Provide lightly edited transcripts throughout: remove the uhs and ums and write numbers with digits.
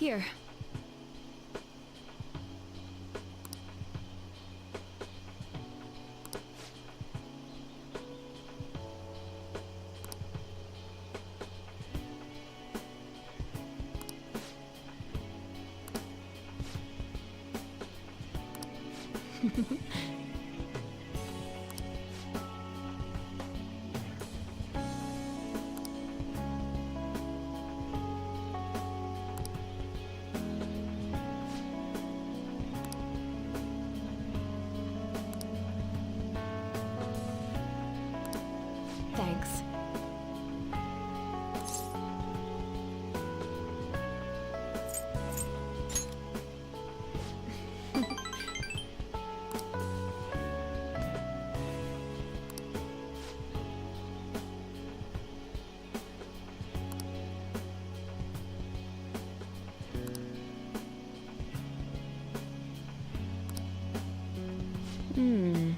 Here. Thanks. Hmm.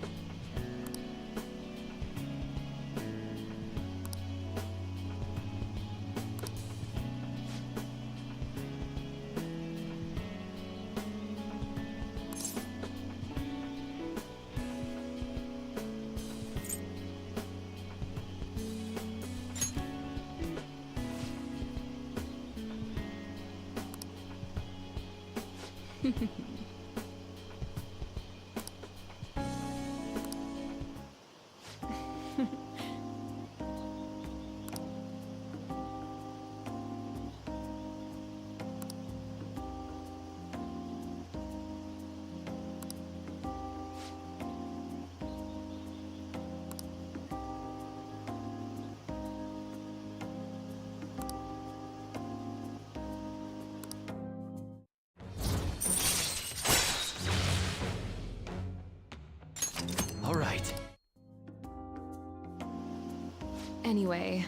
All right. Anyway.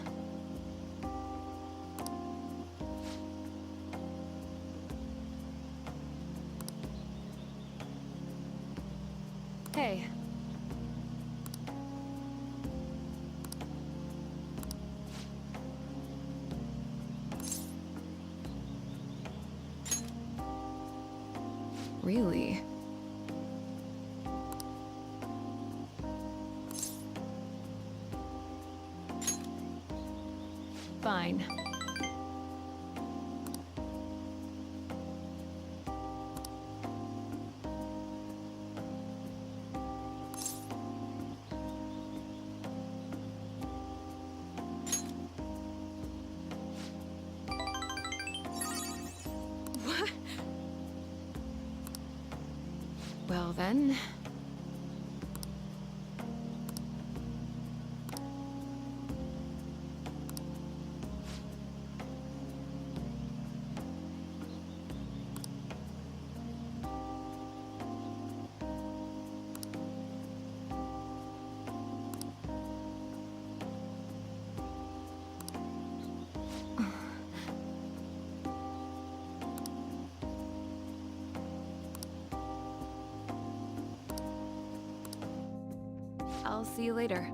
Hey. Really? Fine. What? Well then... I'll see you later.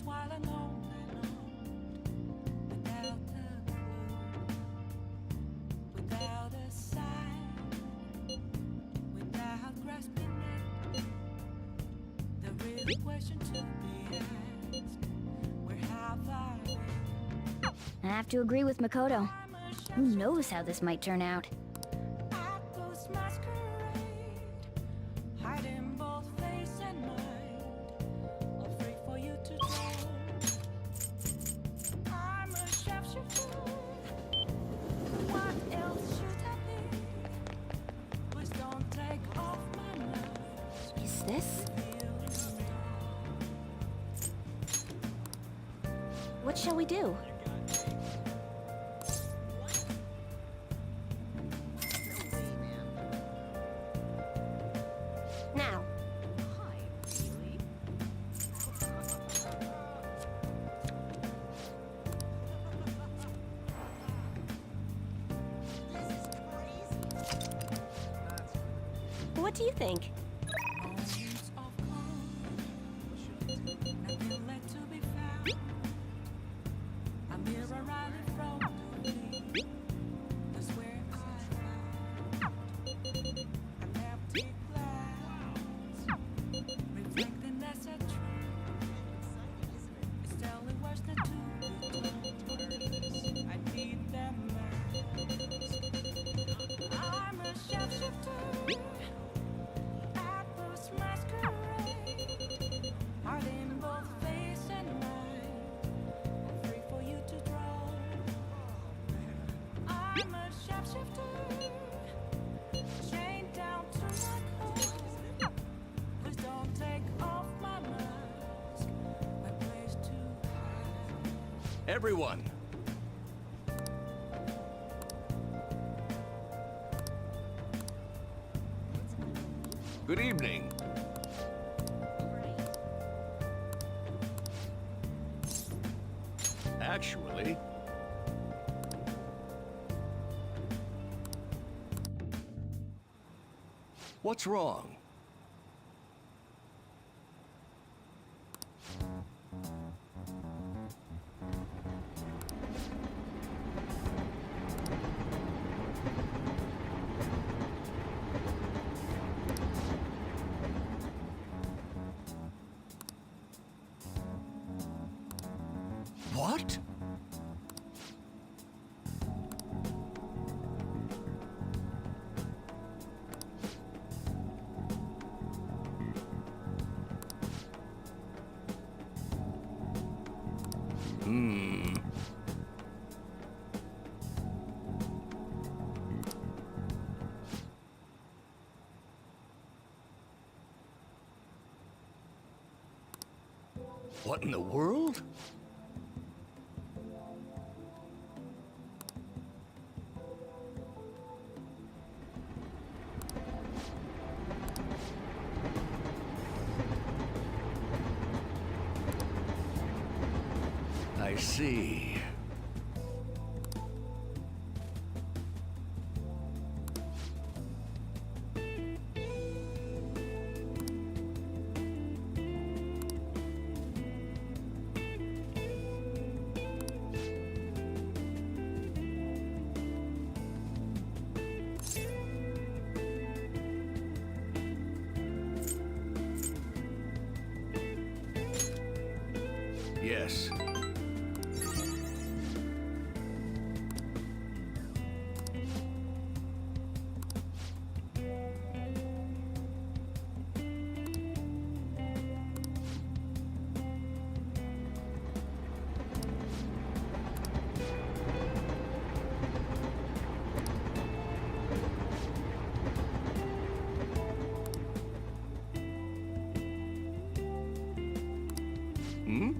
while I know without a clue, without a sign, without grasping it. The real question to be asked: where have I been? I have to agree with Makoto. Who knows how this might turn out? Apples masquerade, hiding both face and mind, afraid for you to know. I'm a sharpshooter. What else should I be? Please don't take off my mask. Is this? What shall we do? Now. What do you think? Moments of calm, nothing left to be found. A mirror right in front of me. That's where I found an empty glass, reflecting as a tree. It's telling words not to be told. I need them mask. I'm a sharpshooter. Apples masquerade, hiding both face and mind, free for you to draw. I'm a sharpshooter, chained down to my core. Please don't take off my mask, my place to hide. Everyone! Good evening. Actually... What's wrong? What? What in the world? I see. Yes. Hmm?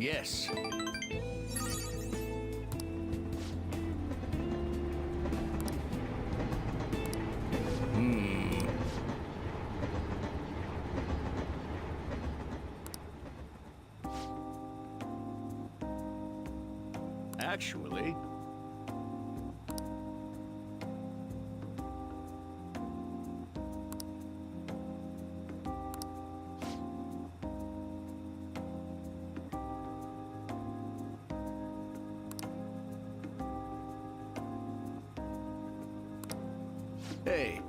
Yes. Actually, hey.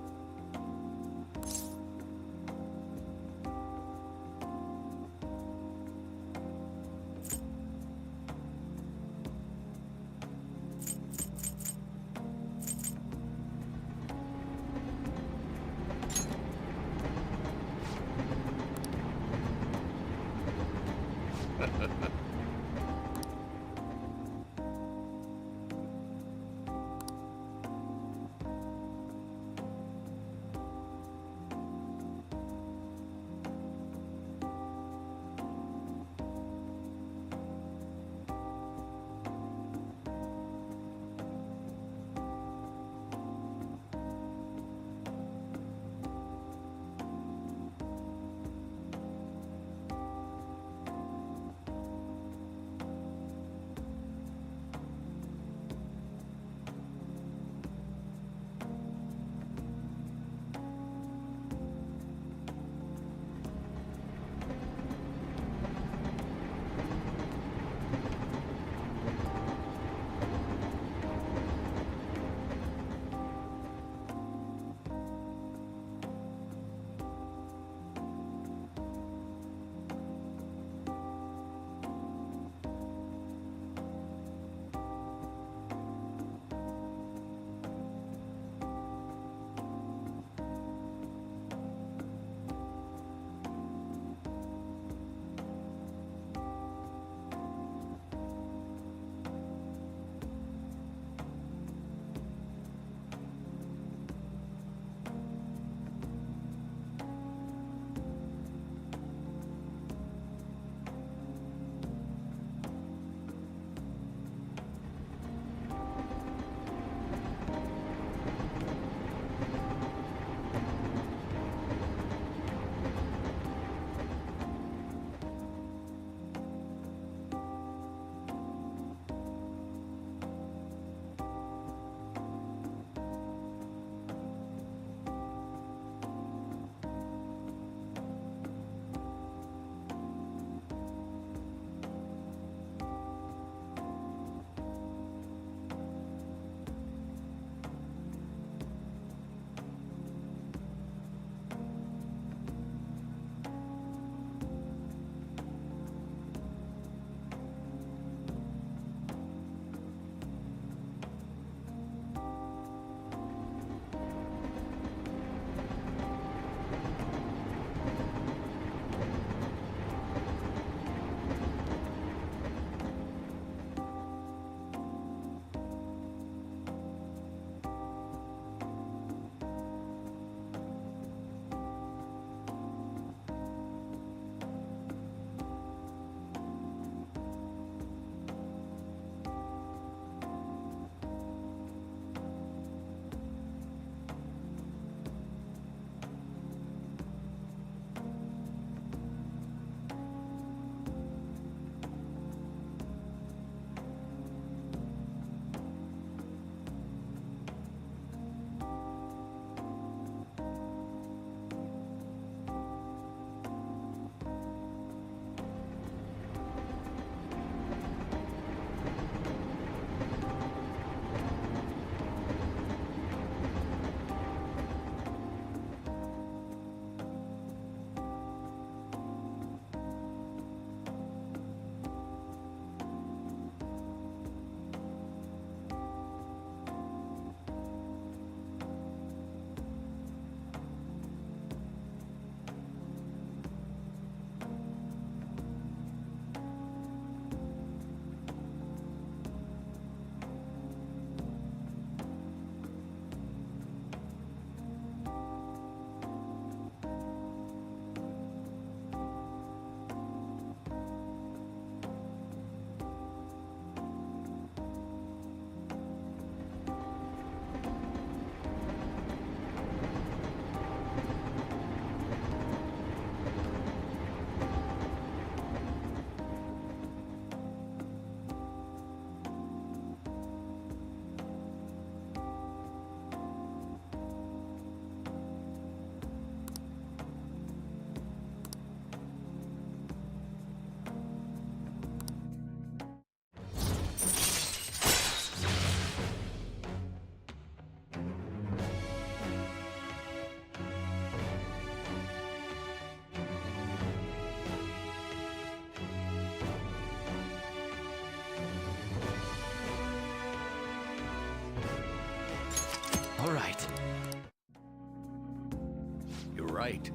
You're right.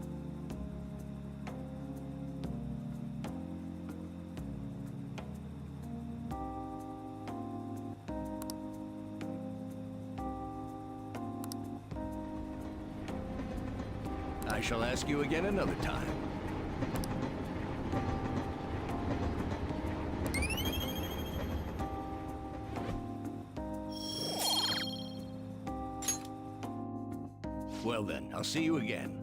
I shall ask you again another time. Well then, I'll see you again.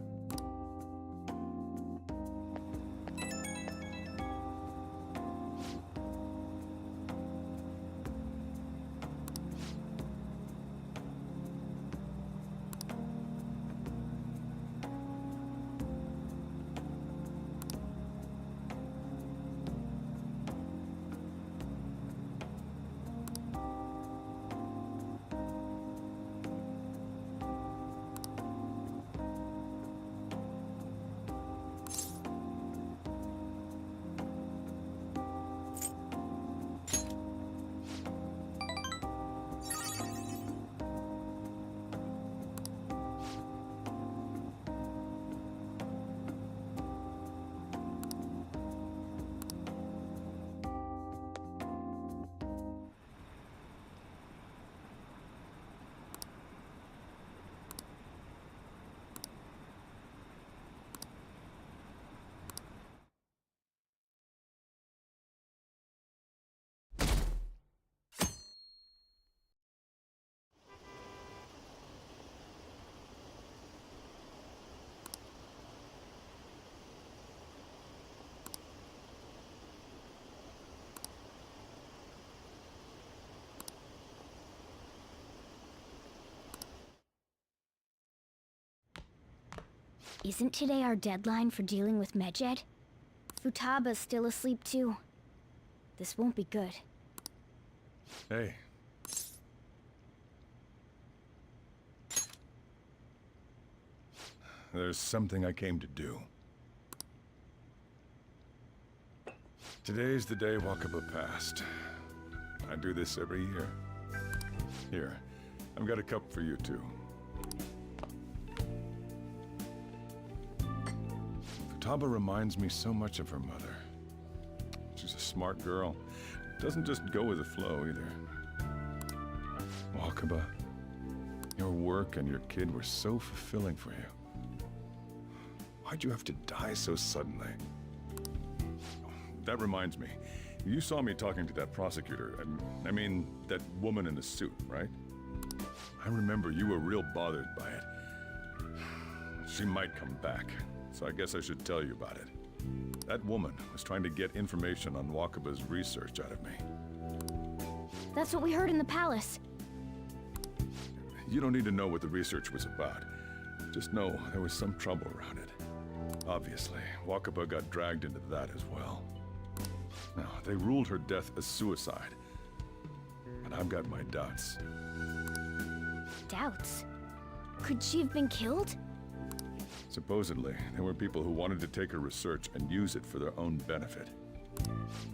Isn't today our deadline for dealing with Medjed? Futaba's still asleep too. This won't be good. Hey. There's something I came to do. Today's the day Wakaba passed. I do this every year. Here, I've got a cup for you too. Futaba reminds me so much of her mother. She's a smart girl. Doesn't just go with the flow either. Wakaba, your work and your kid were so fulfilling for you. Why'd you have to die so suddenly? That reminds me. You saw me talking to that prosecutor. I mean, that woman in the suit, right? I remember you were real bothered by it. She might come back, so I guess I should tell you about it. That woman was trying to get information on Wakaba's research out of me. That's what we heard in the palace. You don't need to know what the research was about. Just know there was some trouble around it. Obviously, Wakaba got dragged into that as well. Now, they ruled her death as suicide. But I've got my doubts. Doubts? Could she have been killed? Supposedly, there were people who wanted to take her research and use it for their own benefit.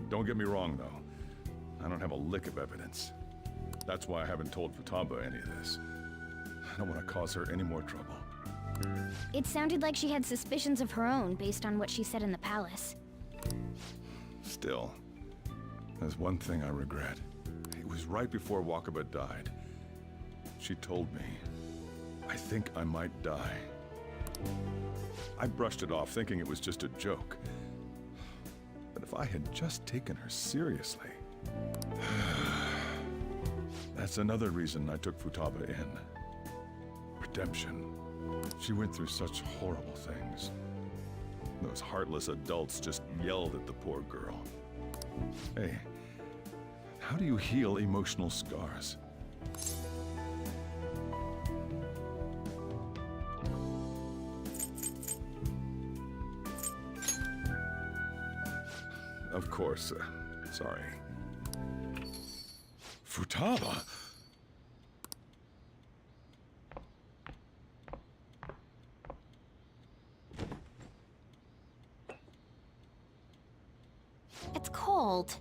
Don't get me wrong, though. I don't have a lick of evidence. That's why I haven't told Futaba any of this. I don't want to cause her any more trouble. It sounded like she had suspicions of her own based on what she said in the palace. Still, there's one thing I regret. It was right before Wakaba died. She told me, I think I might die. I brushed it off, thinking it was just a joke. But if I had just taken her seriously... That's another reason I took Futaba in. Redemption. She went through such horrible things. Those heartless adults just yelled at the poor girl. Hey, how do you heal emotional scars? Of course, sorry. Futaba? It's cold.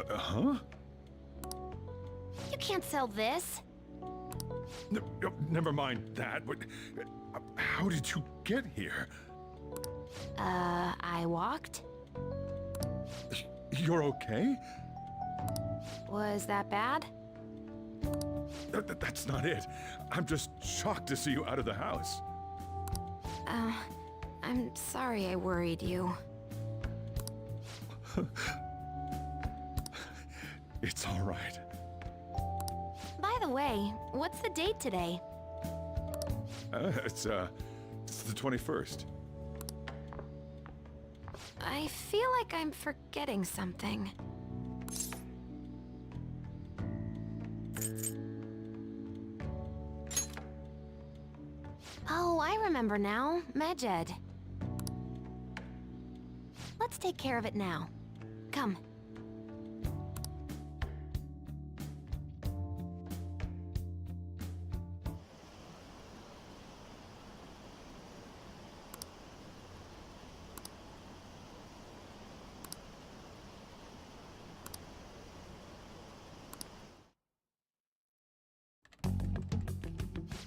Huh? You can't sell this. Never mind that. How did you get here? I walked? You're okay? Was that bad? That's not it. I'm just shocked to see you out of the house. I'm sorry I worried you. It's all right. By the way, what's the date today? It's the 21st. I feel like I'm forgetting something. Oh, I remember now. Medjed. Let's take care of it now. Come.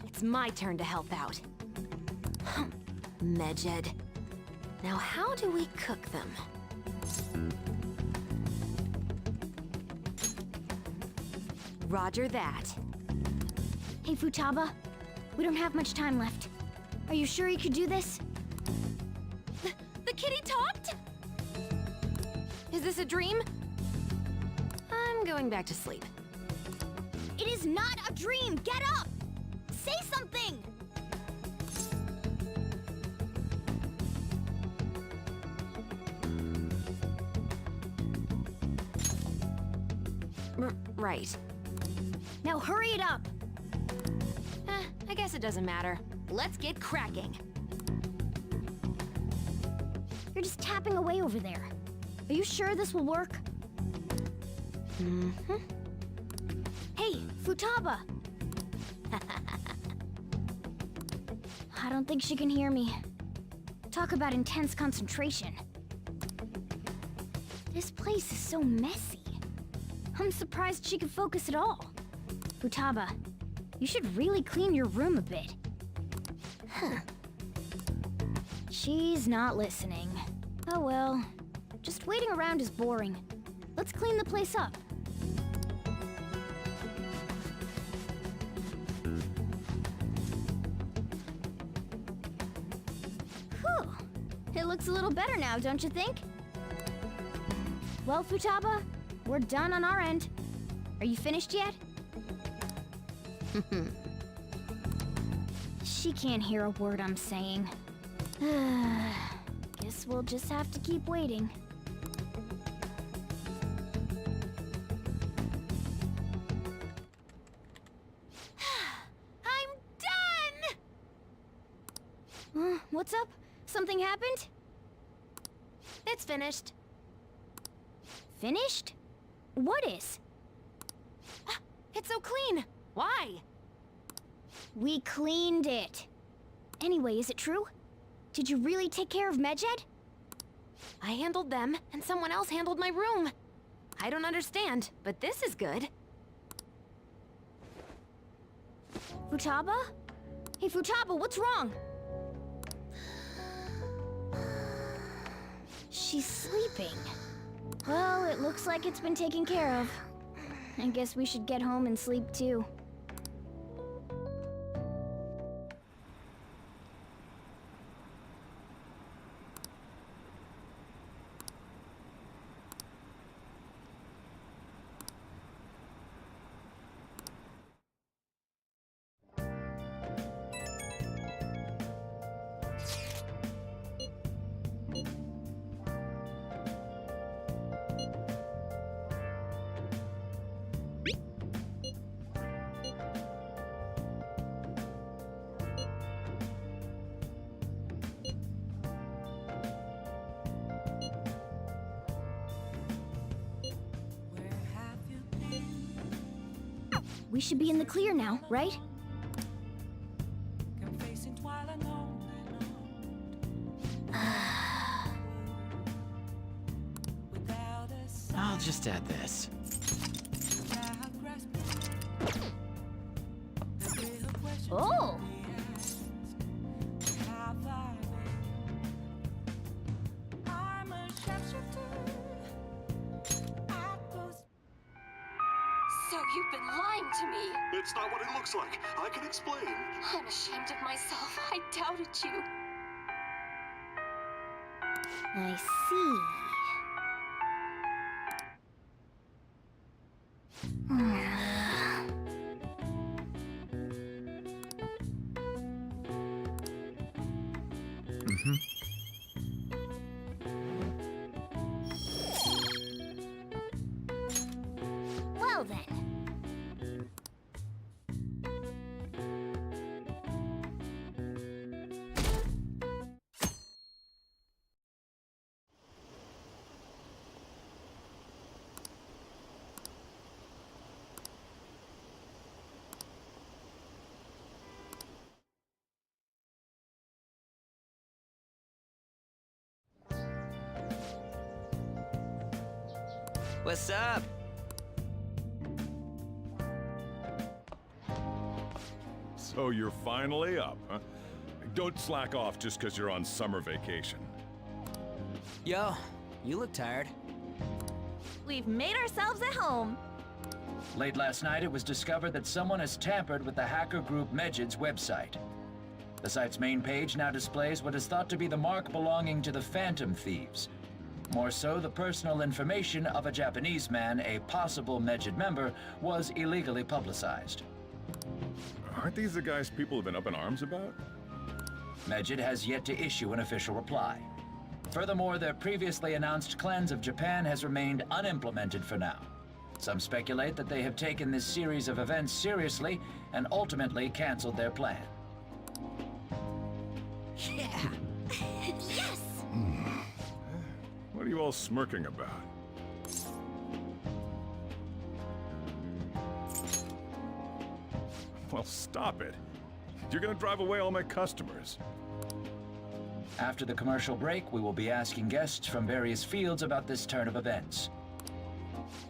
It's my turn to help out. Medjed. Now how do we cook them? Roger that. Hey, Futaba. We don't have much time left. Are you sure you could do this? The kitty talked? Is this a dream? I'm going back to sleep. It is not a dream! Get up! Say something! Right. Now hurry it up! I guess it doesn't matter. Let's get cracking. You're just tapping away over there. Are you sure this will work? Mm-hmm. Hey, Futaba! I don't think she can hear me. Talk about intense concentration. This place is so messy. I'm surprised she could focus at all. Futaba, you should really clean your room a bit. Huh. She's not listening. Oh well. Just waiting around is boring. Let's clean the place up. Whew. It looks a little better now, don't you think? Well, Futaba, we're done on our end. Are you finished yet? She can't hear a word I'm saying. Guess we'll just have to keep waiting. I'm done! What's up? Something happened? It's finished. Finished? What is? It's so clean. Why? We cleaned it. Anyway, is it true? Did you really take care of Medjed? I handled them, and someone else handled my room. I don't understand, but this is good. Futaba? Hey, Futaba, what's wrong? She's sleeping. Well, it looks like it's been taken care of. I guess we should get home and sleep too. Where have you been? We should be in the clear now, right? Confessing while alone without a sign. I'll just add this. Without grasping the real So you've been lying to me. It's not what it looks like. I can explain. I'm ashamed of myself. I doubted you. I see. Well then. What's up? So you're finally up, huh? Don't slack off just because you're on summer vacation. Yo, you look tired. We've made ourselves at home. Late last night, it was discovered that someone has tampered with the hacker group Mejid's website. The site's main page now displays what is thought to be the mark belonging to the Phantom Thieves. More so, the personal information of a Japanese man, a possible Mejid member, was illegally publicized. Aren't these the guys people have been up in arms about? Mejid has yet to issue an official reply. Furthermore, their previously announced cleanse of Japan has remained unimplemented for now. Some speculate that they have taken this series of events seriously and ultimately canceled their plan. Yeah. Yes! What are you all smirking about? Well, stop it. You're gonna drive away all my customers. After the commercial break, we will be asking guests from various fields about this turn of events.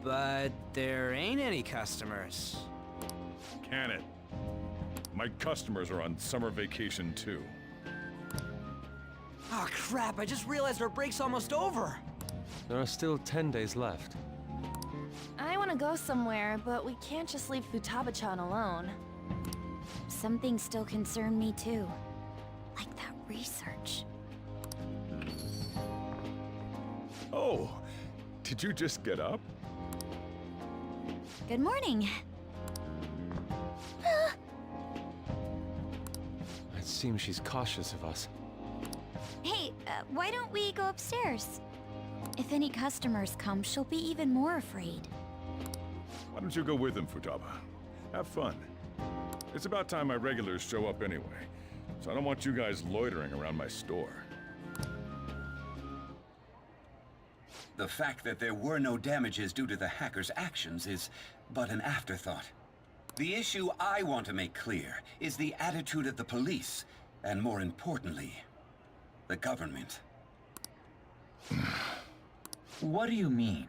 But there ain't any customers. Can it? My customers are on summer vacation too. Oh crap, I just realized our break's almost over. There are still 10 days left. I want to go somewhere, but we can't just leave Futaba-chan alone. Some things still concern me too. Like that research. Oh, did you just get up? Good morning. It seems she's cautious of us. Hey, why don't we go upstairs? If any customers come, she'll be even more afraid. Why don't you go with them, Futaba? Have fun. It's about time my regulars show up anyway, so I don't want you guys loitering around my store. The fact that there were no damages due to the hackers' actions is but an afterthought. The issue I want to make clear is the attitude of the police, and more importantly, the government. What do you mean?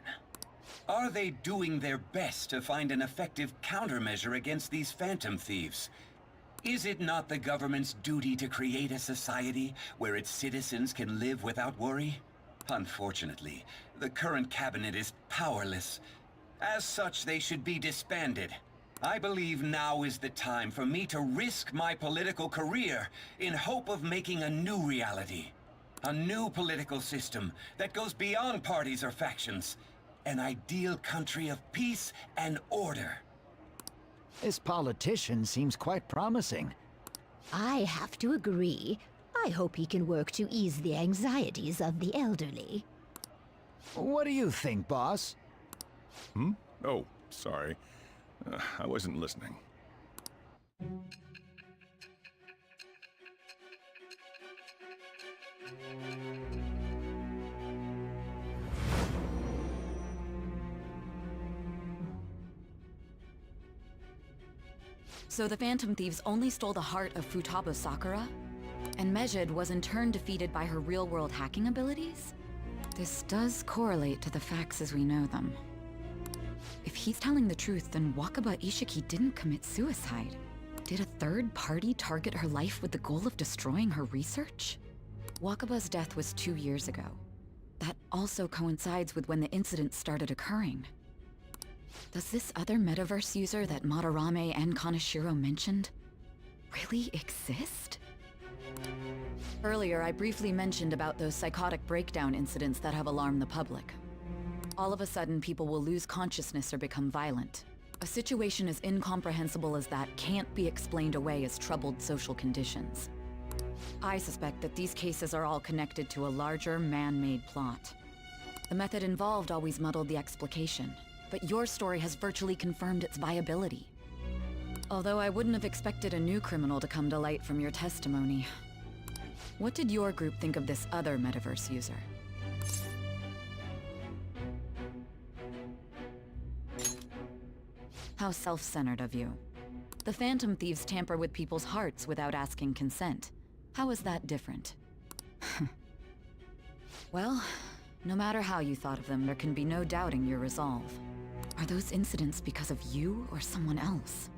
Are they doing their best to find an effective countermeasure against these phantom thieves? Is it not the government's duty to create a society where its citizens can live without worry? Unfortunately, the current cabinet is powerless. As such, they should be disbanded. I believe now is the time for me to risk my political career in hope of making a new reality. A new political system that goes beyond parties or factions. An ideal country of peace and order. This politician seems quite promising. I have to agree. I hope he can work to ease the anxieties of the elderly. What do you think, boss? Hmm? Oh, sorry. I wasn't listening. So the Phantom Thieves only stole the heart of Futaba Sakura? And Mejid was in turn defeated by her real-world hacking abilities? This does correlate to the facts as we know them. If he's telling the truth, then Wakaba Ishiki didn't commit suicide. Did a third party target her life with the goal of destroying her research? Wakaba's death was 2 years ago. That also coincides with when the incident started occurring. Does this other metaverse user that Madarame and Kaneshiro mentioned really exist? Earlier, I briefly mentioned about those psychotic breakdown incidents that have alarmed the public. All of a sudden, people will lose consciousness or become violent. A situation as incomprehensible as that can't be explained away as troubled social conditions. I suspect that these cases are all connected to a larger, man-made plot. The method involved always muddled the explication, but your story has virtually confirmed its viability. Although I wouldn't have expected a new criminal to come to light from your testimony. What did your group think of this other metaverse user? How self-centered of you. The Phantom Thieves tamper with people's hearts without asking consent. How is that different? Well, no matter how you thought of them, there can be no doubting your resolve. Are those incidents because of you or someone else?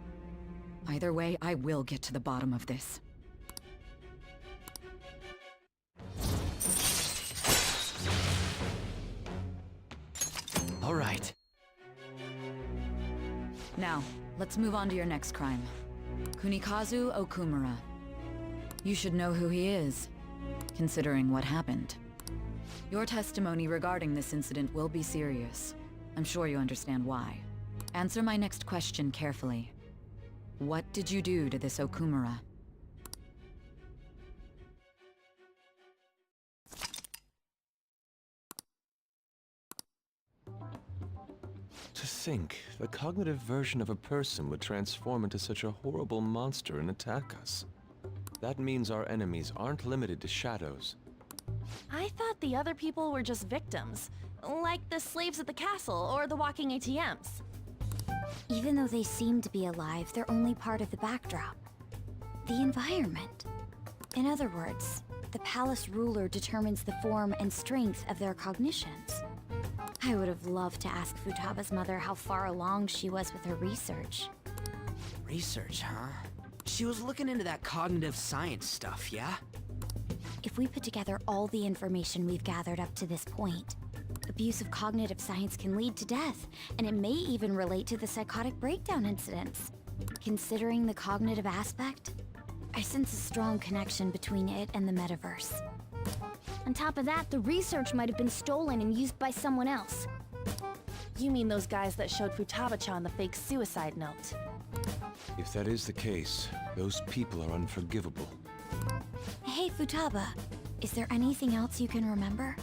Either way, I will get to the bottom of this. All right. Now, let's move on to your next crime. Kunikazu Okumura. You should know who he is, considering what happened. Your testimony regarding this incident will be serious. I'm sure you understand why. Answer my next question carefully. What did you do to this Okumura? To think, the cognitive version of a person would transform into such a horrible monster and attack us. That means our enemies aren't limited to shadows. I thought the other people were just victims, like the slaves at the castle or the walking ATMs. Even though they seem to be alive, they're only part of the backdrop. The environment. In other words, the palace ruler determines the form and strength of their cognitions. I would have loved to ask Futaba's mother how far along she was with her research. Research, huh? She was looking into that cognitive science stuff, yeah? If we put together all the information we've gathered up to this point, abuse of cognitive science can lead to death, and it may even relate to the psychotic breakdown incidents. Considering the cognitive aspect, I sense a strong connection between it and the metaverse. On top of that, the research might have been stolen and used by someone else. You mean those guys that showed Futaba-chan the fake suicide note? If that is the case, those people are unforgivable. Hey, Futaba, is there anything else you can remember?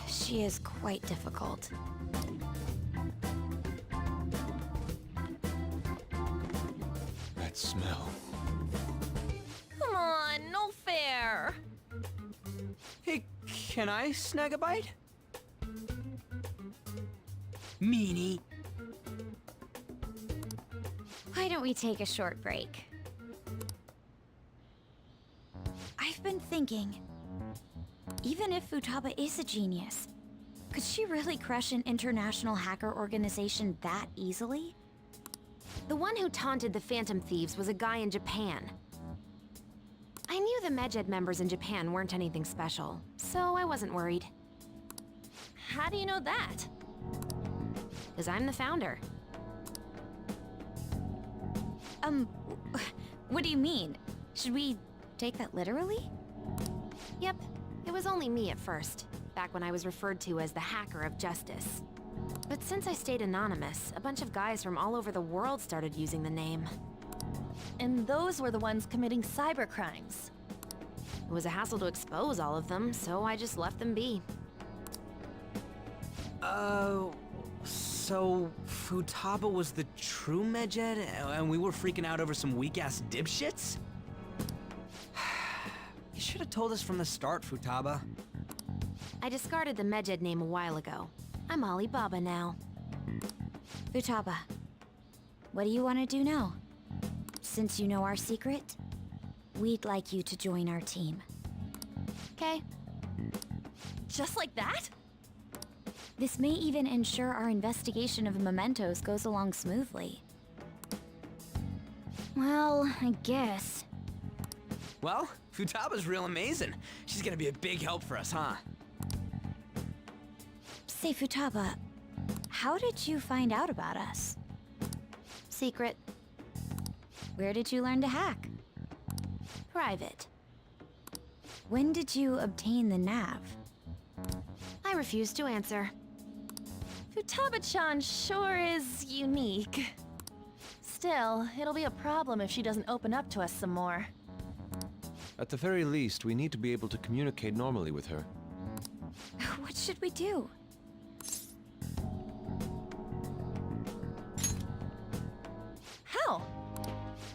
She is quite difficult. That smell. Come on, no fair. Hey, can I snag a bite? Meanie. Why don't we take a short break? I've been thinking, even if Futaba is a genius, could she really crush an international hacker organization that easily? The one who taunted the Phantom Thieves was a guy in Japan. I knew the Medjed members in Japan weren't anything special, so I wasn't worried. How do you know that? Because I'm the founder. What do you mean? Should we take that literally? Yep, it was only me at first, back when I was referred to as the Hacker of Justice. But since I stayed anonymous, a bunch of guys from all over the world started using the name. And those were the ones committing cybercrimes. It was a hassle to expose all of them, so I just left them be. So Futaba was the true Medjed, and we were freaking out over some weak-ass dipshits? You should have told us from the start, Futaba. I discarded the Medjed name a while ago. I'm Alibaba now. Futaba, what do you want to do now? Since you know our secret, we'd like you to join our team. Okay. Just like that? This may even ensure our investigation of mementos goes along smoothly. Well, I guess. Well, Futaba's real amazing. She's gonna be a big help for us, huh? Say, Futaba, how did you find out about us? Secret. Where did you learn to hack? Private. When did you obtain the nav? I refuse to answer. Futaba-chan sure is unique. Still, it'll be a problem if she doesn't open up to us some more. At the very least, we need to be able to communicate normally with her. What should we do? How?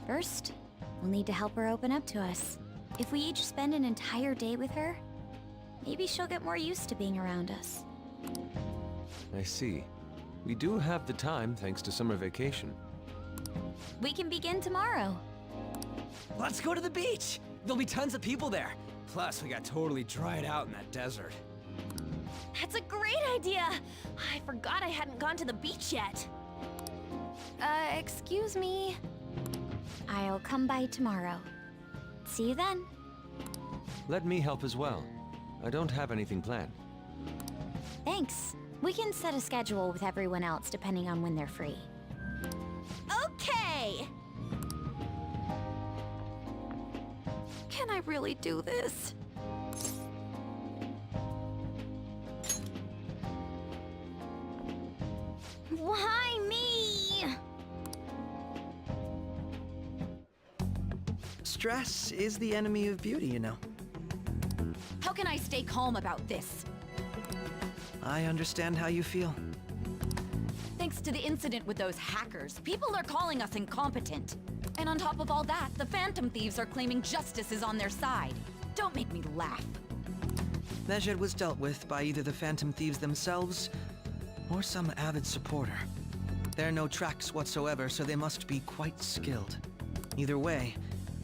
First, we'll need to help her open up to us. If we each spend an entire day with her, maybe she'll get more used to being around us. I see. We do have the time thanks to summer vacation. We can begin tomorrow. Let's go to the beach! There'll be tons of people there. Plus, we got totally dried out in that desert. That's a great idea! I forgot I hadn't gone to the beach yet. Excuse me? I'll come by tomorrow. See you then. Let me help as well. I don't have anything planned. Thanks. We can set a schedule with everyone else depending on when they're free. Okay! Can I really do this? Why me? Stress is the enemy of beauty, you know. How can I stay calm about this? I understand how you feel. Thanks to the incident with those hackers, people are calling us incompetent. And on top of all that, the Phantom Thieves are claiming justice is on their side. Don't make me laugh. Mejed was dealt with by either the Phantom Thieves themselves or some avid supporter. There are no tracks whatsoever, so they must be quite skilled. Either way,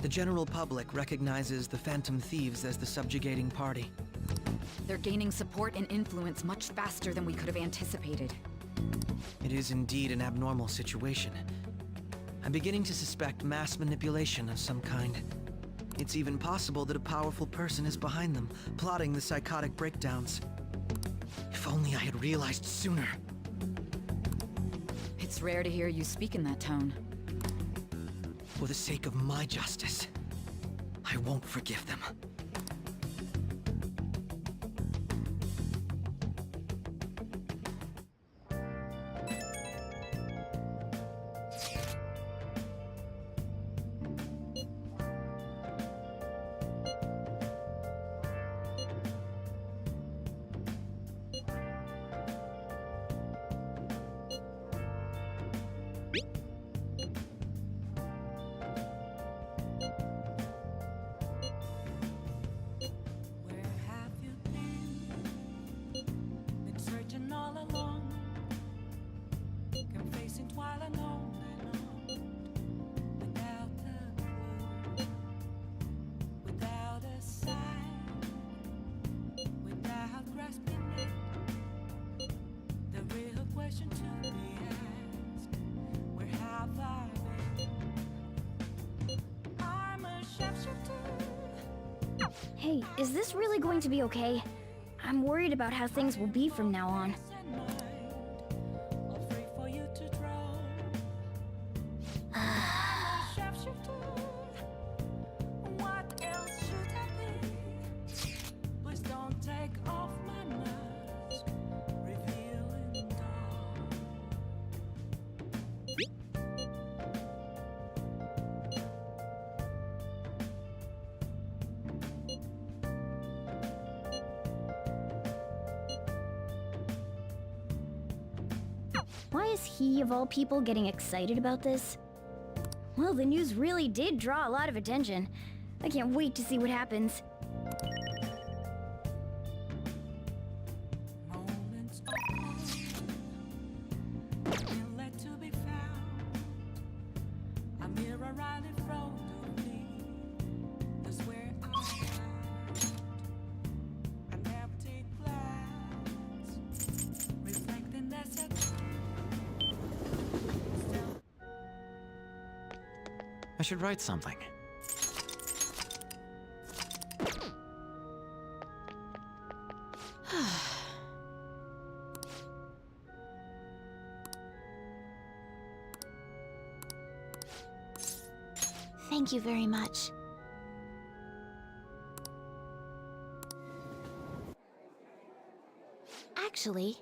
the general public recognizes the Phantom Thieves as the subjugating party. They're gaining support and influence much faster than we could have anticipated. It is indeed an abnormal situation. I'm beginning to suspect mass manipulation of some kind. It's even possible that a powerful person is behind them, plotting the psychotic breakdowns. If only I had realized sooner. It's rare to hear you speak in that tone. For the sake of my justice, I won't forgive them. Where have you been? Been searching all along, confessing while alone and on, without a clue, without a sign, without grasping it. The real question to be asked: where have I been? I'm a sharpshooter. Hey, is this really going to be okay? I'm worried about how things will be from now on. All free for you to draw. I'm a sharpshooter. What else should I be? Please don't take off my mask, revealing dawn. Why is he, of all people, getting excited about this? Well, the news really did draw a lot of attention. I can't wait to see what happens. Moments of calm, let to be found. A mirror right in front of me. That's where I found an empty glass, reflecting that's it. I should write something. Thank you very much. Actually...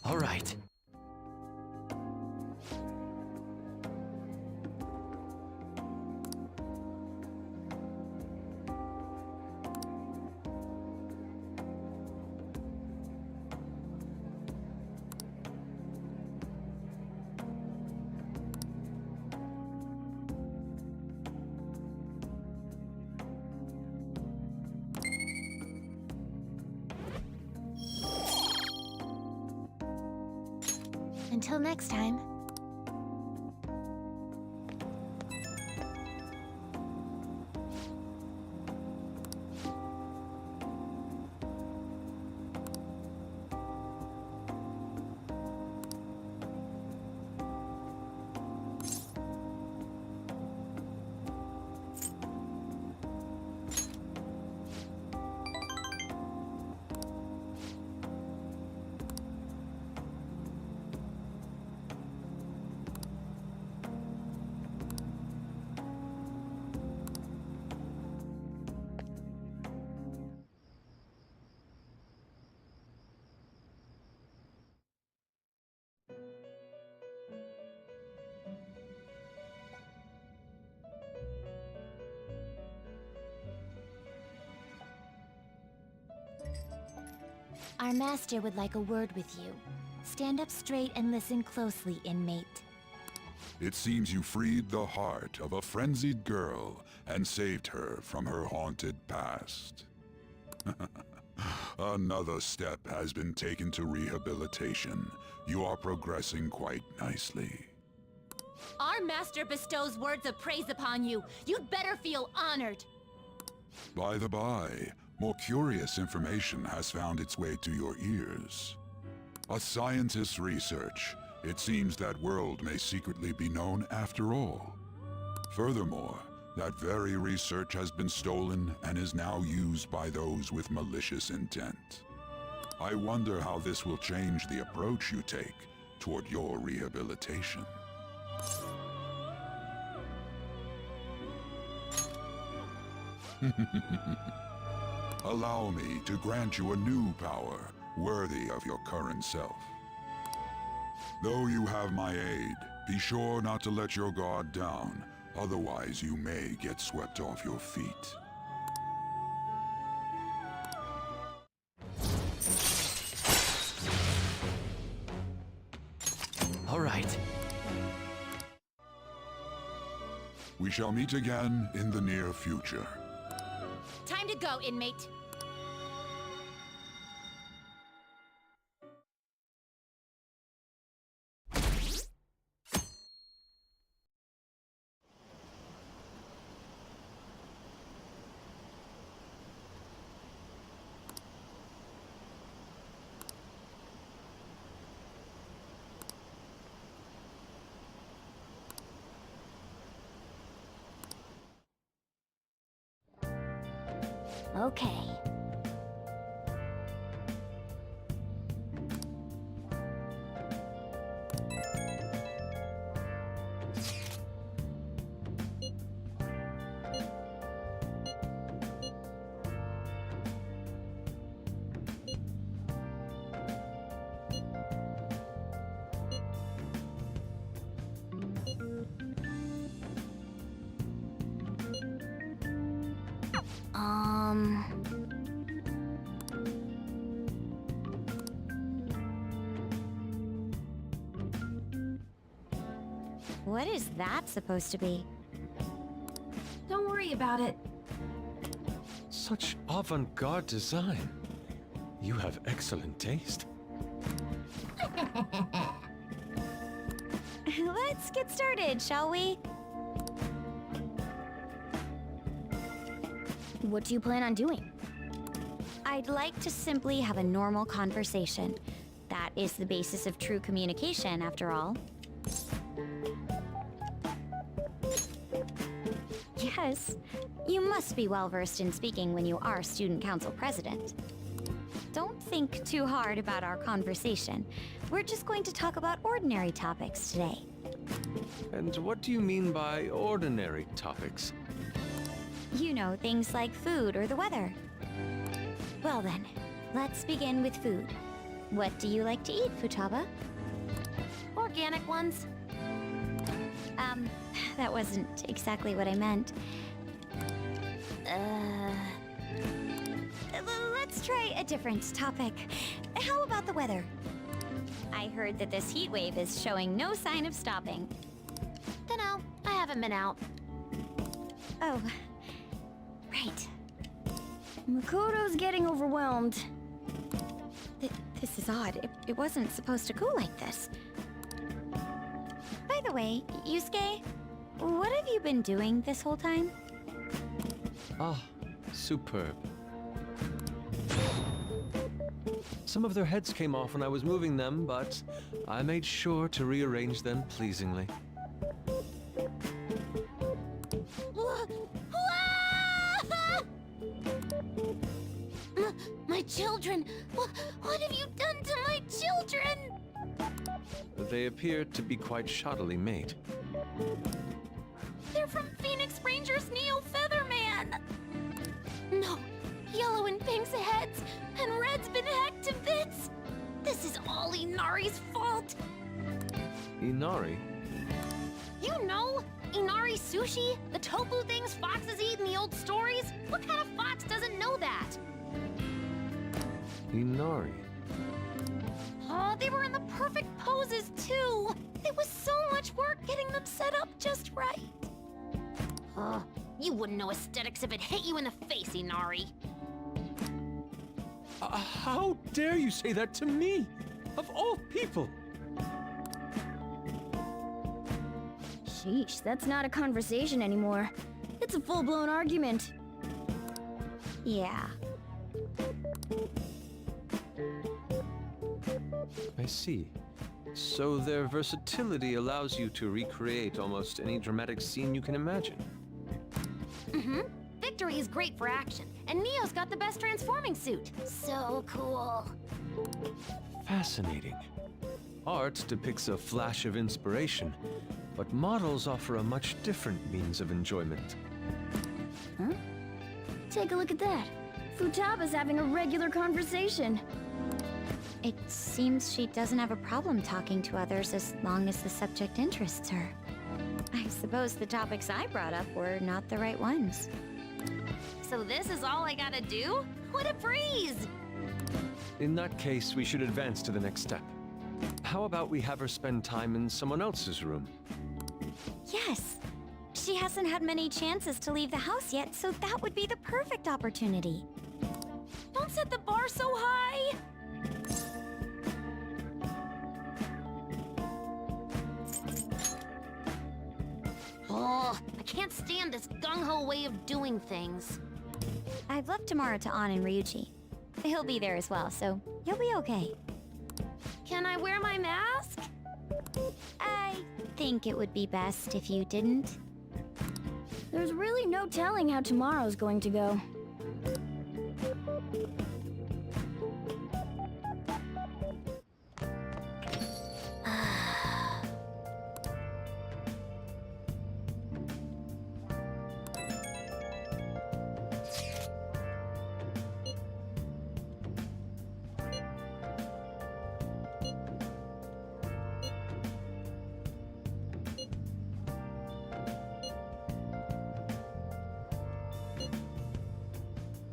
All right. Until next time. Our master would like a word with you. Stand up straight and listen closely, inmate. It seems you freed the heart of a frenzied girl and saved her from her haunted past. Another step has been taken to rehabilitation. You are progressing quite nicely. Our master bestows words of praise upon you. You'd better feel honored. By the by, more curious information has found its way to your ears. A scientist's research. It seems that world may secretly be known after all. Furthermore, that very research has been stolen and is now used by those with malicious intent. I wonder how this will change the approach you take toward your rehabilitation. Allow me to grant you a new power worthy of your current self. Though you have my aid, be sure not to let your guard down, otherwise you may get swept off your feet. right. We shall meet again in the near future. Time to go, inmate. Okay. What is that supposed to be? Don't worry about it. Such avant-garde design. You have excellent taste. Let's get started, shall we? What do you plan on doing? I'd like to simply have a normal conversation. That is the basis of true communication, after all. Yes, you must be well-versed in speaking when you are student council president. Don't think too hard about our conversation. We're just going to talk about ordinary topics today. And what do you mean by ordinary topics? You know, things like food or the weather. Well then, let's begin with food. What do you like to eat, Futaba? Organic ones. That wasn't exactly what I meant. Let's try a different topic. How about the weather? I heard that this heat wave is showing no sign of stopping. Dunno, I haven't been out. Oh, right. Makoto's getting overwhelmed. This is odd. It wasn't supposed to go like this. By the way, Yusuke, what have you been doing this whole time? Ah, superb. Some of their heads came off when I was moving them, but I made sure to rearrange them pleasingly. My children! What have you done to my children? They appear to be quite shoddily made. They're from Phoenix Rangers Neo Featherman! No, yellow and pink's heads, and red's been hacked to bits! This is all Inari's fault! Inari? You know, Inari sushi? The tofu things foxes eat in the old stories? What kind of fox doesn't know that? Inari? Oh, they were in the perfect poses, too! It was so much work getting them set up just right. Oh, you wouldn't know aesthetics if it hit you in the face, Inari. How dare you say that to me? Of all people! Sheesh, that's not a conversation anymore. It's a full-blown argument. Yeah. I see. So their versatility allows you to recreate almost any dramatic scene you can imagine. Mm-hmm. Victory is great for action, and Neo's got the best transforming suit. So cool. Fascinating. Art depicts a flash of inspiration, but models offer a much different means of enjoyment. Huh? Take a look at that. Futaba's having a regular conversation. It seems she doesn't have a problem talking to others as long as the subject interests her. I suppose the topics I brought up were not the right ones. So this is all I gotta do? What a breeze! In that case, we should advance to the next step. How about we have her spend time in someone else's room? Yes. She hasn't had many chances to leave the house yet, so that would be the perfect opportunity. Don't set the bar so high! Oh, I can't stand this gung-ho way of doing things. I've left tomorrow to An and Ryuji. He'll be there as well, so you'll be okay. Can I wear my mask? I think it would be best if you didn't. There's really no telling how tomorrow's going to go.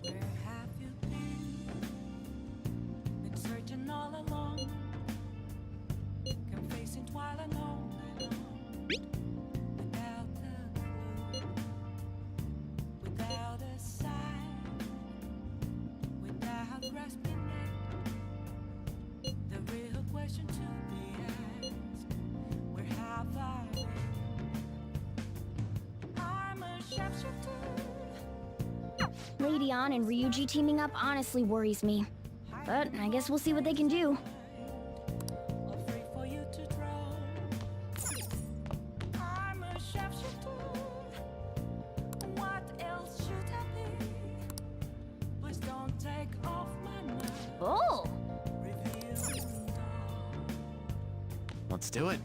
Where have you been? Been searching all along, confessing while alone, without a clue, without a sign, without grasping it. The real question to be asked: where have I been? I'm a sharpshooter. Lady An and Ryuji teaming up honestly worries me. But I guess we'll see what they can do. Afraid for you to drown. I'm a sharpshooter. What else should I be? Please don't take off my mask. Oh! Reveal the dawn. Let's do it.